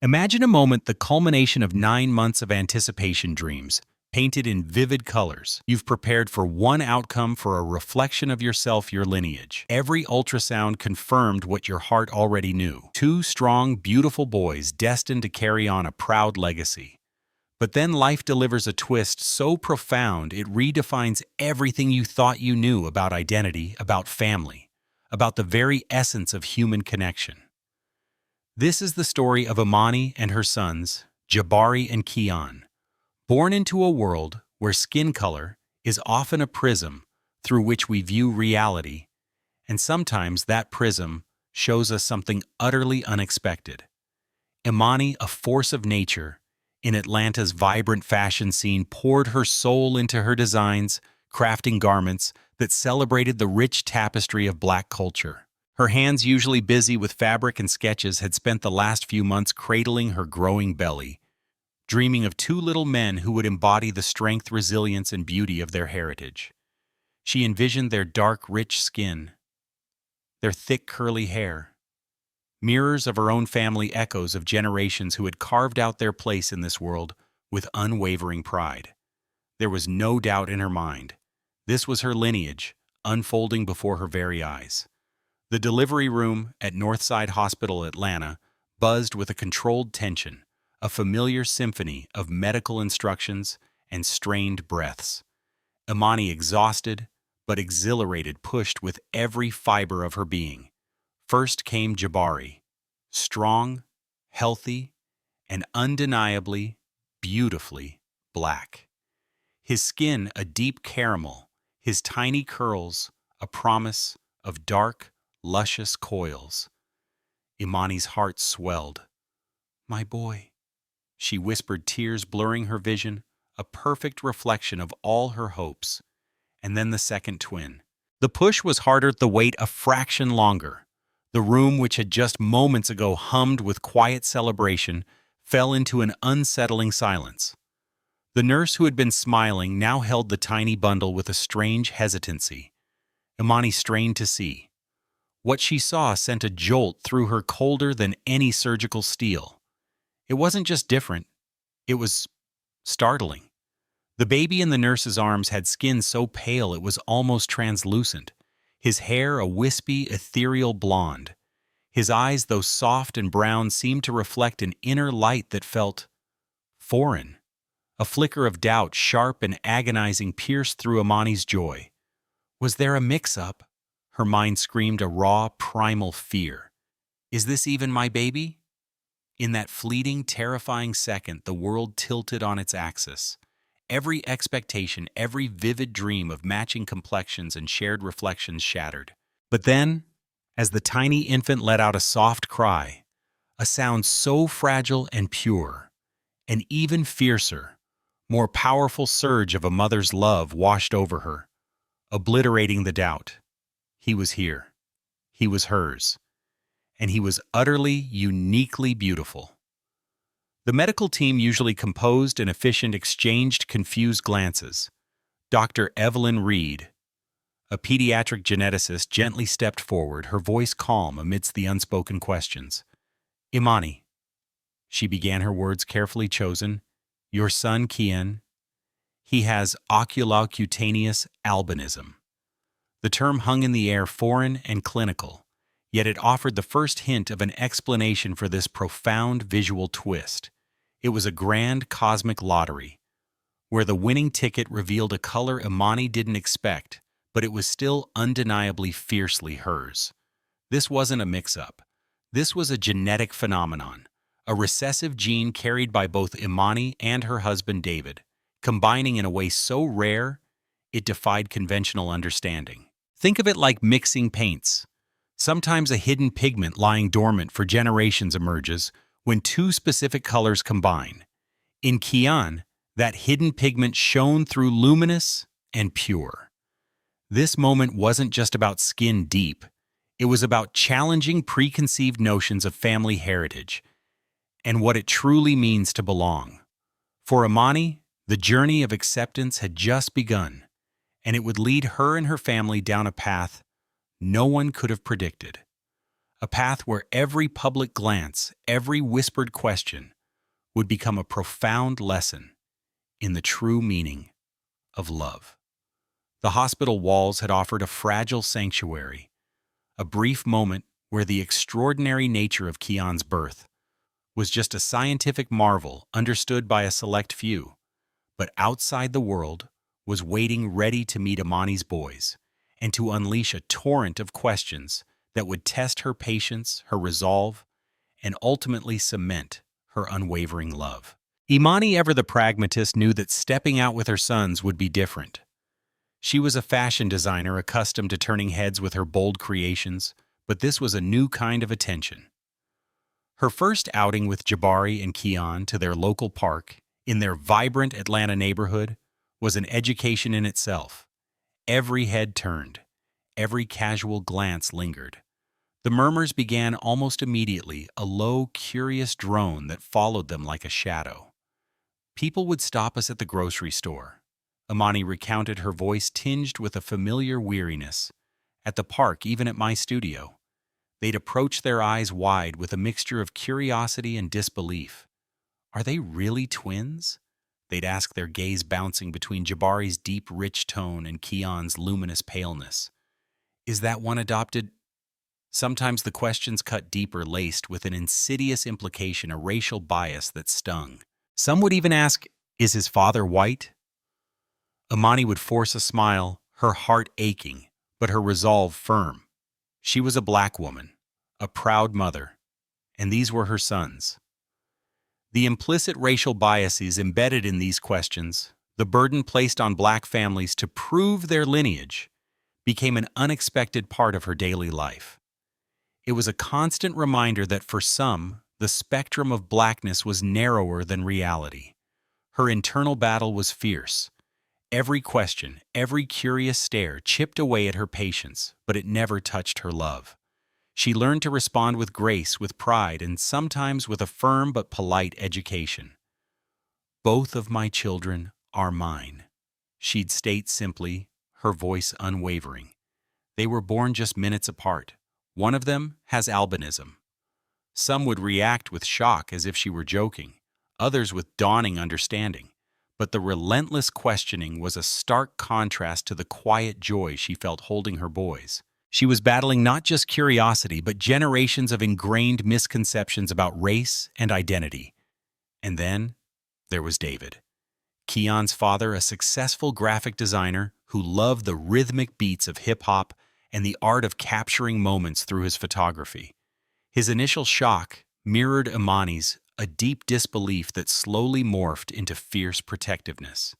Imagine a moment the culmination of 9 months of anticipation dreams, painted in vivid colors. You've prepared for one outcome for a reflection of yourself, your lineage. Every ultrasound confirmed what your heart already knew. Two strong, beautiful boys destined to carry on a proud legacy. But then life delivers a twist so profound it redefines everything you thought you knew about identity, about family, about the very essence of human connection. This is the story of Imani and her sons, Jabari and Kian, born into a world where skin color is often a prism through which we view reality, and sometimes that prism shows us something utterly unexpected. Imani, a force of nature, in Atlanta's vibrant fashion scene, poured her soul into her designs, crafting garments that celebrated the rich tapestry of Black culture. Her hands, usually busy with fabric and sketches, had spent the last few months cradling her growing belly, dreaming of two little men who would embody the strength, resilience, and beauty of their heritage. She envisioned their dark, rich skin, their thick, curly hair, mirrors of her own family, echoes of generations who had carved out their place in this world with unwavering pride. There was no doubt in her mind. This was her lineage, unfolding before her very eyes. The delivery room at Northside Hospital, Atlanta, buzzed with a controlled tension, a familiar symphony of medical instructions and strained breaths. Imani, exhausted but exhilarated, pushed with every fiber of her being. First came Jabari, strong, healthy, and undeniably, beautifully Black. His skin a deep caramel, his tiny curls a promise of dark, luscious coils. Imani's heart swelled. "My boy," she whispered, tears blurring her vision, a perfect reflection of all her hopes. And then the second twin. The push was harder, the wait a fraction longer. The room, which had just moments ago hummed with quiet celebration, fell into an unsettling silence. The nurse, who had been smiling, now held the tiny bundle with a strange hesitancy. Imani strained to see. What she saw sent a jolt through her, colder than any surgical steel. It wasn't just different, it was startling. The baby in the nurse's arms had skin so pale it was almost translucent, his hair a wispy, ethereal blonde. His eyes, though soft and brown, seemed to reflect an inner light that felt foreign. A flicker of doubt, sharp and agonizing, pierced through Imani's joy. Was there a mix-up? Her mind screamed a raw, primal fear. Is this even my baby? In that fleeting, terrifying second, the world tilted on its axis. Every expectation, every vivid dream of matching complexions and shared reflections shattered. But then, as the tiny infant let out a soft cry, a sound so fragile and pure, an even fiercer, more powerful surge of a mother's love washed over her, obliterating the doubt. He was here. He was hers. And he was utterly, uniquely beautiful. The medical team, usually composed and efficient, exchanged confused glances. Dr. Evelyn Reed, a pediatric geneticist, gently stepped forward, her voice calm amidst the unspoken questions. "Imani," she began, her words carefully chosen, "your son, Kian, he has oculocutaneous albinism." The term hung in the air, foreign and clinical, yet it offered the first hint of an explanation for this profound visual twist. It was a grand cosmic lottery, where the winning ticket revealed a color Imani didn't expect, but it was still undeniably fiercely hers. This wasn't a mix-up. This was a genetic phenomenon, a recessive gene carried by both Imani and her husband David, combining in a way so rare it defied conventional understanding. Think of it like mixing paints. Sometimes a hidden pigment lying dormant for generations emerges when two specific colors combine. In Kian, that hidden pigment shone through, luminous and pure. This moment wasn't just about skin deep. It was about challenging preconceived notions of family heritage and what it truly means to belong. For Imani, the journey of acceptance had just begun, and it would lead her and her family down a path no one could have predicted. a path where every public glance, every whispered question would become a profound lesson in the true meaning of love. The hospital walls had offered a fragile sanctuary, a brief moment where the extraordinary nature of Kian's birth was just a scientific marvel understood by a select few, but outside the world was waiting ready to meet Imani's boys and to unleash a torrent of questions that would test her patience, her resolve, and ultimately cement her unwavering love. Imani, ever the pragmatist, knew that stepping out with her sons would be different. She was a fashion designer accustomed to turning heads with her bold creations, but this was a new kind of attention. Her first outing with Jabari and Kian to their local park in their vibrant Atlanta neighborhood was an education in itself. Every head turned, every casual glance lingered. The murmurs began almost immediately, a low, curious drone that followed them like a shadow. People would stop us at the grocery store. Imani recounted, her voice tinged with a familiar weariness. At the park, even at my studio. They'd approach, their eyes wide with a mixture of curiosity and disbelief. Are they really twins? They'd ask, their gaze bouncing between Jabari's deep, rich tone and Kian's luminous paleness. Is that one adopted? Sometimes the questions cut deeper, laced with an insidious implication, a racial bias that stung. Some would even ask, is his father white? Imani would force a smile, her heart aching, but her resolve firm. She was a black woman, a proud mother, and these were her sons. The implicit racial biases embedded in these questions, the burden placed on black families to prove their lineage, became an unexpected part of her daily life. It was a constant reminder that for some, the spectrum of blackness was narrower than reality. Her internal battle was fierce. Every question, every curious stare chipped away at her patience, but it never touched her love. She learned to respond with grace, with pride, and sometimes with a firm but polite education. Both of my children are mine, she'd state simply, her voice unwavering. They were born just minutes apart. One of them has albinism. Some would react with shock as if she were joking, others with dawning understanding. But the relentless questioning was a stark contrast to the quiet joy she felt holding her boys. She was battling not just curiosity, but generations of ingrained misconceptions about race and identity. And then there was David, Kian's father, a successful graphic designer who loved the rhythmic beats of hip-hop and the art of capturing moments through his photography. His initial shock mirrored Imani's, a deep disbelief that slowly morphed into fierce protectiveness.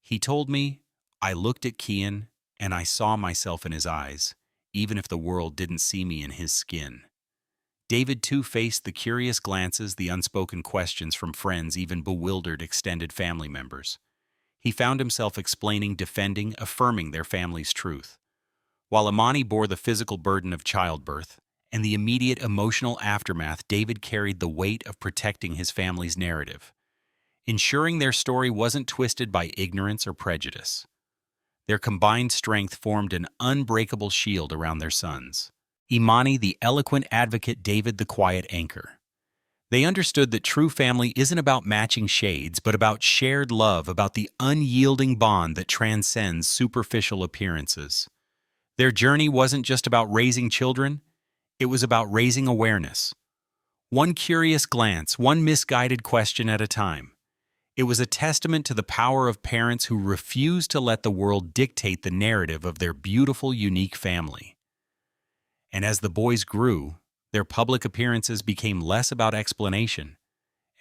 He told me, I looked at Kian and I saw myself in his eyes, even if the world didn't see me in his skin. David too faced the curious glances, the unspoken questions from friends, even bewildered extended family members. He found himself explaining, defending, affirming their family's truth. While Imani bore the physical burden of childbirth and the immediate emotional aftermath, David carried the weight of protecting his family's narrative, ensuring their story wasn't twisted by ignorance or prejudice. Their combined strength formed an unbreakable shield around their sons. Imani, the eloquent advocate; David, the quiet anchor. They understood that true family isn't about matching shades, but about shared love, about the unyielding bond that transcends superficial appearances. Their journey wasn't just about raising children, it was about raising awareness. One curious glance, one misguided question at a time. It was a testament to the power of parents who refused to let the world dictate the narrative of their beautiful, unique family. And as the boys grew, their public appearances became less about explanation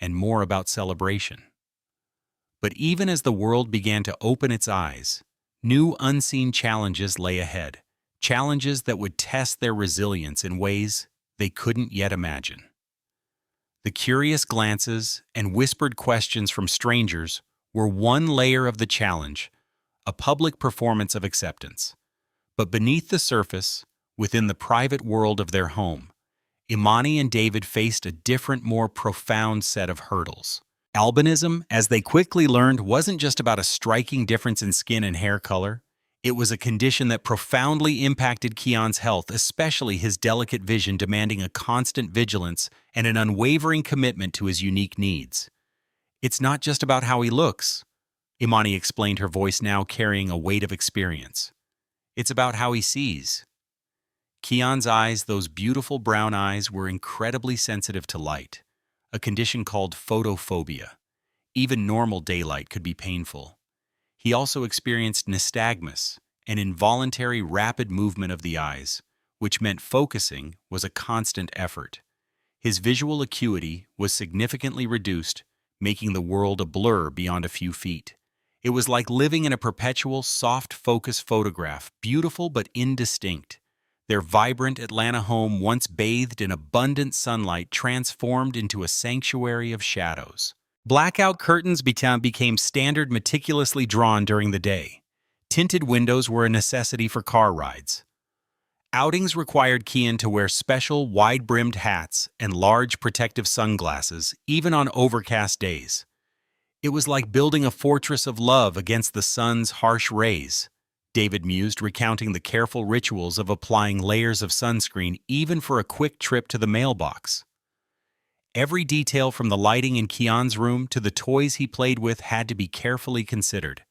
and more about celebration. But even as the world began to open its eyes, new unseen challenges lay ahead, challenges that would test their resilience in ways they couldn't yet imagine. The curious glances and whispered questions from strangers were one layer of the challenge, a public performance of acceptance. But beneath the surface, within the private world of their home, Imani and David faced a different, more profound set of hurdles. Albinism, as they quickly learned, wasn't just about a striking difference in skin and hair color. It was a condition that profoundly impacted Kian's health, especially his delicate vision demanding a constant vigilance and an unwavering commitment to his unique needs. "It's not just about how he looks," Imani explained, her voice now carrying a weight of experience. "It's about how he sees." Kian's eyes, those beautiful brown eyes, were incredibly sensitive to light, a condition called photophobia. Even normal daylight could be painful. He also experienced nystagmus, an involuntary rapid movement of the eyes, which meant focusing was a constant effort. His visual acuity was significantly reduced, making the world a blur beyond a few feet. It was like living in a perpetual, soft-focus photograph, beautiful but indistinct. Their vibrant Atlanta home, once bathed in abundant sunlight, transformed into a sanctuary of shadows. Blackout curtains became standard, meticulously drawn during the day. Tinted windows were a necessity for car rides. Outings required Kian to wear special, wide-brimmed hats and large protective sunglasses, even on overcast days. It was like building a fortress of love against the sun's harsh rays, David mused, recounting the careful rituals of applying layers of sunscreen even for a quick trip to the mailbox. Every detail from the lighting in Kian's room to the toys he played with had to be carefully considered.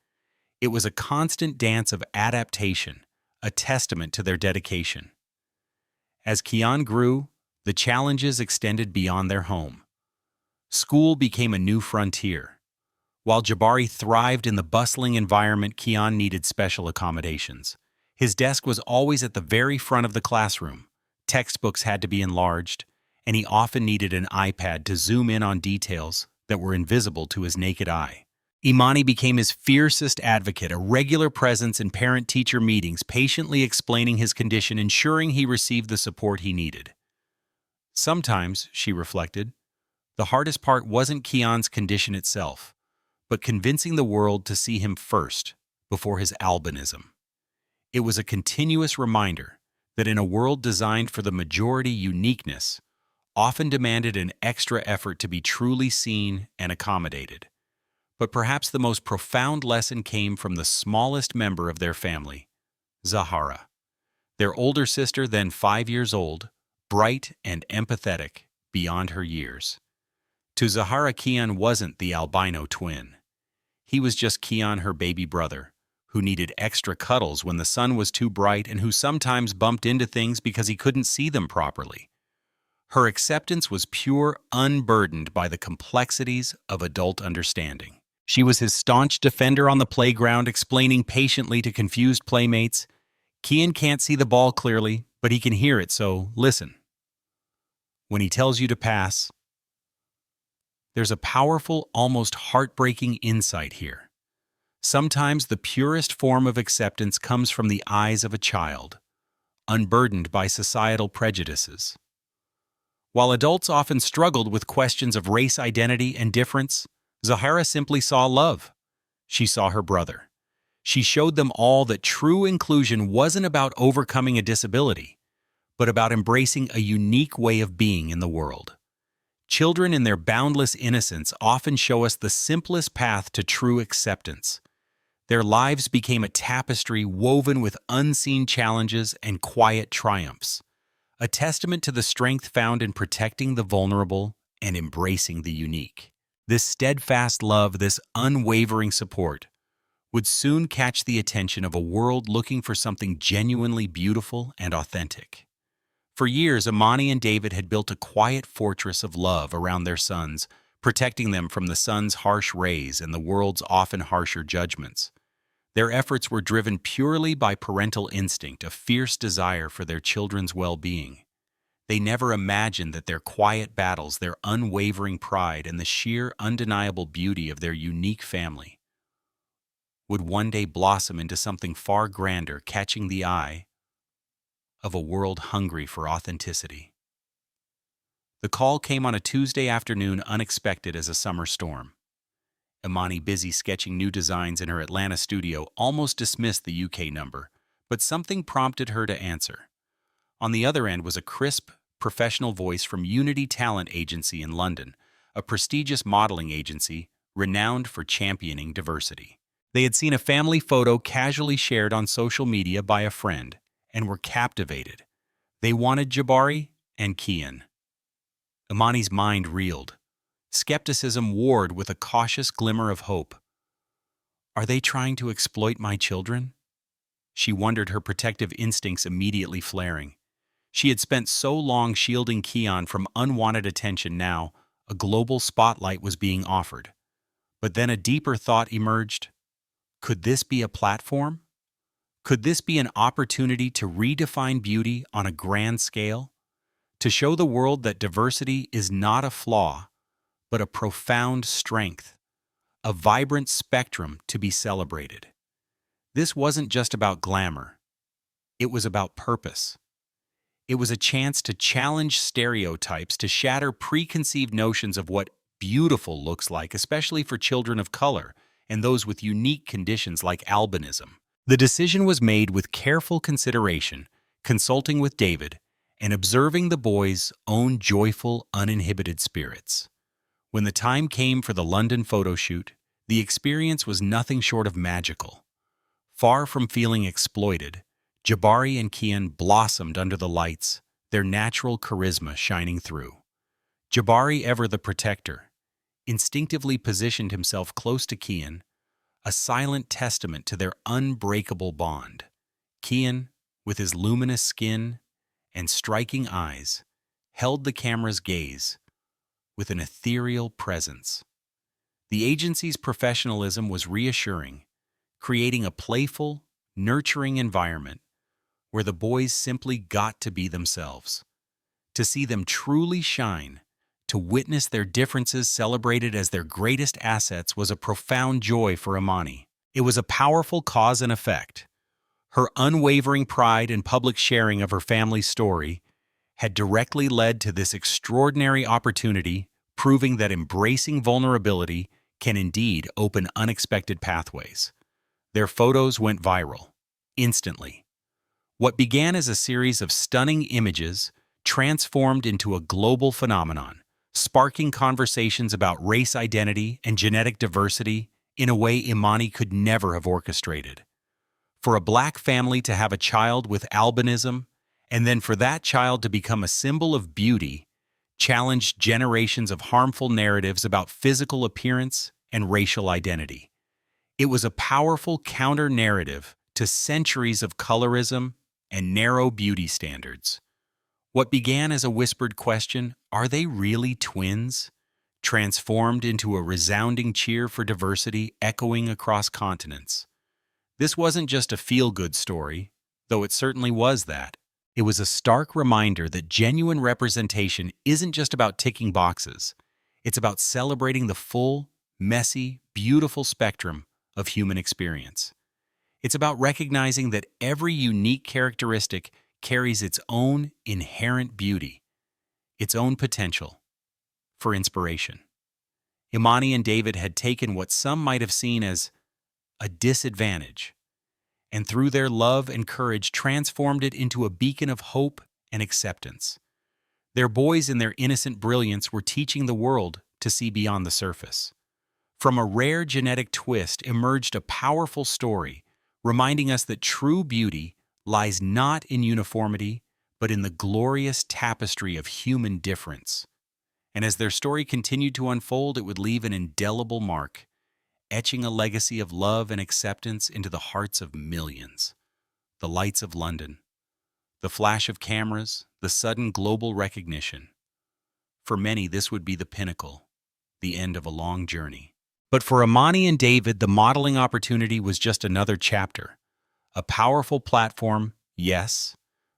It was a constant dance of adaptation, a testament to their dedication. As Kian grew, the challenges extended beyond their home. School became a new frontier. While Jabari thrived in the bustling environment, Kian needed special accommodations. His desk was always at the very front of the classroom. Textbooks had to be enlarged, and he often needed an iPad to zoom in on details that were invisible to his naked eye. Imani became his fiercest advocate, a regular presence in parent-teacher meetings, patiently explaining his condition, ensuring he received the support he needed. Sometimes, she reflected, the hardest part wasn't Kian's condition itself, but convincing the world to see him first, before his albinism. It was a continuous reminder that in a world designed for the majority, uniqueness often demanded an extra effort to be truly seen and accommodated. But perhaps the most profound lesson came from the smallest member of their family, Zahara. Their older sister, then 5 years old, bright and empathetic beyond her years. To Zahara, Kian wasn't the albino twin. He was just Kian, her baby brother, who needed extra cuddles when the sun was too bright and who sometimes bumped into things because he couldn't see them properly. Her acceptance was pure, unburdened by the complexities of adult understanding. She was his staunch defender on the playground, explaining patiently to confused playmates, "Kian can't see the ball clearly, but he can hear it, so listen. When he tells you to pass." There's a powerful, almost heartbreaking insight here. Sometimes the purest form of acceptance comes from the eyes of a child, unburdened by societal prejudices. While adults often struggled with questions of race identity and difference, Zahara simply saw love. She saw her brother. She showed them all that true inclusion wasn't about overcoming a disability, but about embracing a unique way of being in the world. Children in their boundless innocence often show us the simplest path to true acceptance. Their lives became a tapestry woven with unseen challenges and quiet triumphs, a testament to the strength found in protecting the vulnerable and embracing the unique. This steadfast love, this unwavering support, would soon catch the attention of a world looking for something genuinely beautiful and authentic. For years, Imani and David had built a quiet fortress of love around their sons, protecting them from the sun's harsh rays and the world's often harsher judgments. Their efforts were driven purely by parental instinct, a fierce desire for their children's well-being. They never imagined that their quiet battles, their unwavering pride, and the sheer, undeniable beauty of their unique family would one day blossom into something far grander, catching the eye of a world hungry for authenticity. The call came on a Tuesday afternoon, unexpected as a summer storm. Imani, busy sketching new designs in her Atlanta studio, almost dismissed the UK number, but something prompted her to answer. On the other end was a crisp, professional voice from Unity Talent Agency in London, a prestigious modeling agency renowned for championing diversity. They had seen a family photo casually shared on social media by a friend and were captivated. They wanted Jabari and Kian. Imani's mind reeled. Skepticism warred with a cautious glimmer of hope. Are they trying to exploit my children? She wondered, her protective instincts immediately flaring. She had spent so long shielding Kian from unwanted attention. Now, a global spotlight was being offered. But then a deeper thought emerged. Could this be a platform? Could this be an opportunity to redefine beauty on a grand scale? To show the world that diversity is not a flaw, but a profound strength, a vibrant spectrum to be celebrated. This wasn't just about glamour. It was about purpose. It was a chance to challenge stereotypes, to shatter preconceived notions of what beautiful looks like, especially for children of color and those with unique conditions like albinism. The decision was made with careful consideration, consulting with David, and observing the boys' own joyful, uninhibited spirits. When the time came for the London photo shoot, the experience was nothing short of magical. Far from feeling exploited, Jabari and Kian blossomed under the lights, their natural charisma shining through. Jabari, ever the protector, instinctively positioned himself close to Kian, a silent testament to their unbreakable bond. Kian, with his luminous skin and striking eyes, held the camera's gaze with an ethereal presence. The agency's professionalism was reassuring, creating a playful, nurturing environment where the boys simply got to be themselves. To see them truly shine, to witness their differences celebrated as their greatest assets, was a profound joy for Imani. It was a powerful cause and effect. Her unwavering pride and public sharing of her family's story had directly led to this extraordinary opportunity, proving that embracing vulnerability can indeed open unexpected pathways. Their photos went viral, instantly. What began as a series of stunning images transformed into a global phenomenon, sparking conversations about race identity and genetic diversity in a way Imani could never have orchestrated. For a Black family to have a child with albinism, and then for that child to become a symbol of beauty, challenged generations of harmful narratives about physical appearance and racial identity. It was a powerful counter-narrative to centuries of colorism and narrow beauty standards. What began as a whispered question, "Are they really twins?" transformed into a resounding cheer for diversity echoing across continents. This wasn't just a feel-good story, though it certainly was that. It was a stark reminder that genuine representation isn't just about ticking boxes. It's about celebrating the full, messy, beautiful spectrum of human experience. It's about recognizing that every unique characteristic carries its own inherent beauty, its own potential for inspiration. Imani and David had taken what some might have seen as a disadvantage, and through their love and courage transformed it into a beacon of hope and acceptance. Their boys, in their innocent brilliance, were teaching the world to see beyond the surface. From a rare genetic twist emerged a powerful story, reminding us that true beauty lies not in uniformity, but in the glorious tapestry of human difference. And as their story continued to unfold, it would leave an indelible mark, etching a legacy of love and acceptance into the hearts of millions. The lights of London, the flash of cameras, the sudden global recognition. For many, this would be the pinnacle, the end of a long journey. But for Imani and David, the modeling opportunity was just another chapter. A powerful platform, yes,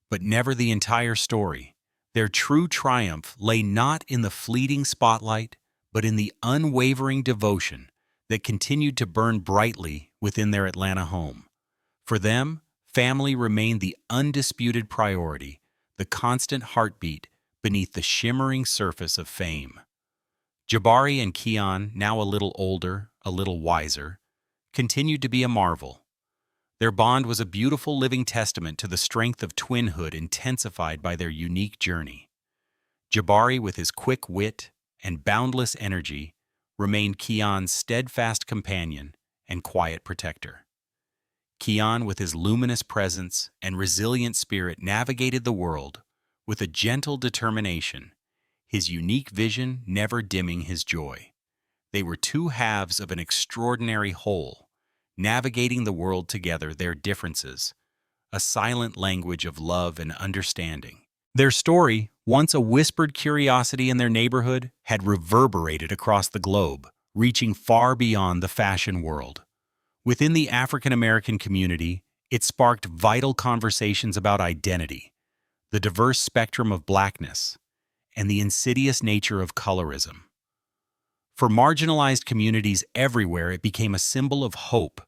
but never the entire story. Their true triumph lay not in the fleeting spotlight, but in the unwavering devotion that continued to burn brightly within their Atlanta home. For them, family remained the undisputed priority, the constant heartbeat beneath the shimmering surface of fame. Jabari and Kian, now a little older, a little wiser, continued to be a marvel. Their bond was a beautiful living testament to the strength of twinhood intensified by their unique journey. Jabari, with his quick wit and boundless energy, remained Kian's steadfast companion and quiet protector. Kian, with his luminous presence and resilient spirit, navigated the world with a gentle determination, his unique vision never dimming his joy. They were two halves of an extraordinary whole, navigating the world together, their differences, a silent language of love and understanding. Their story, once a whispered curiosity in their neighborhood, had reverberated across the globe, reaching far beyond the fashion world. Within the African American community, it sparked vital conversations about identity, the diverse spectrum of blackness, and the insidious nature of colorism. For marginalized communities everywhere, it became a symbol of hope,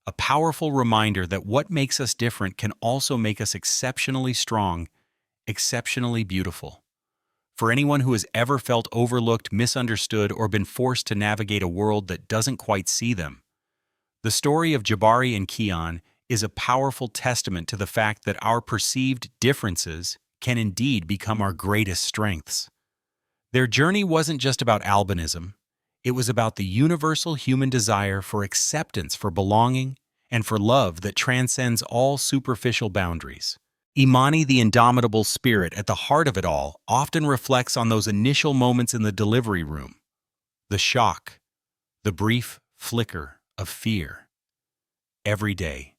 a powerful reminder that what makes us different can also make us exceptionally strong, exceptionally beautiful. For anyone who has ever felt overlooked, misunderstood, or been forced to navigate a world that doesn't quite see them, the story of Jabari and Kian is a powerful testament to the fact that our perceived differences can indeed become our greatest strengths. Their journey wasn't just about albinism. It was about the universal human desire for acceptance, for belonging, and for love that transcends all superficial boundaries. Imani, the indomitable spirit at the heart of it all, often reflects on those initial moments in the delivery room. The shock, the brief flicker of fear. Every day,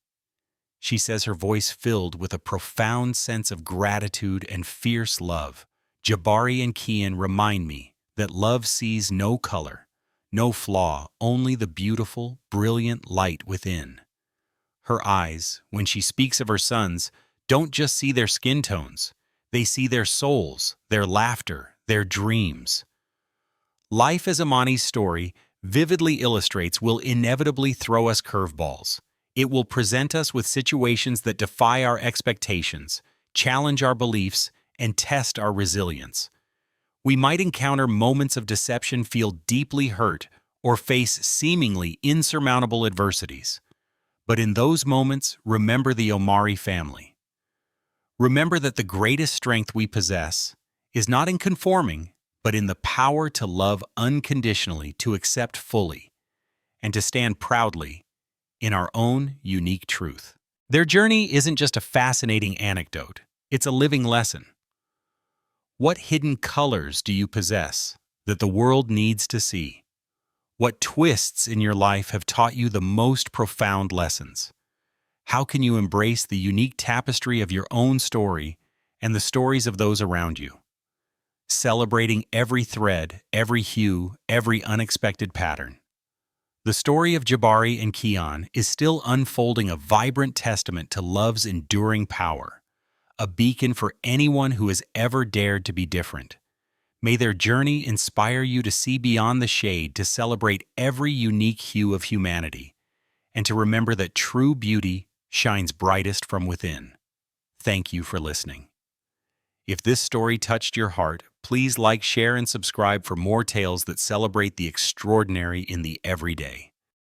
she says, her voice filled with a profound sense of gratitude and fierce love. Jabari and Kian remind me that love sees no color, no flaw, only the beautiful, brilliant light within. Her eyes, when she speaks of her sons, don't just see their skin tones. They see their souls, their laughter, their dreams. Life, as Imani's story vividly illustrates, will inevitably throw us curveballs. It will present us with situations that defy our expectations, challenge our beliefs, and test our resilience. We might encounter moments of deception, feel deeply hurt, or face seemingly insurmountable adversities. But in those moments, remember the Omari family. Remember that the greatest strength we possess is not in conforming, but in the power to love unconditionally, to accept fully, and to stand proudly in our own unique truth. Their journey isn't just a fascinating anecdote, it's a living lesson. What hidden colors do you possess that the world needs to see? What twists in your life have taught you the most profound lessons? How can you embrace the unique tapestry of your own story and the stories of those around you? Celebrating every thread, every hue, every unexpected pattern. The story of Jabari and Kian is still unfolding, a vibrant testament to love's enduring power, a beacon for anyone who has ever dared to be different. May their journey inspire you to see beyond the shade, to celebrate every unique hue of humanity, and to remember that true beauty shines brightest from within. Thank you for listening. If this story touched your heart, please like, share, and subscribe for more tales that celebrate the extraordinary in the everyday.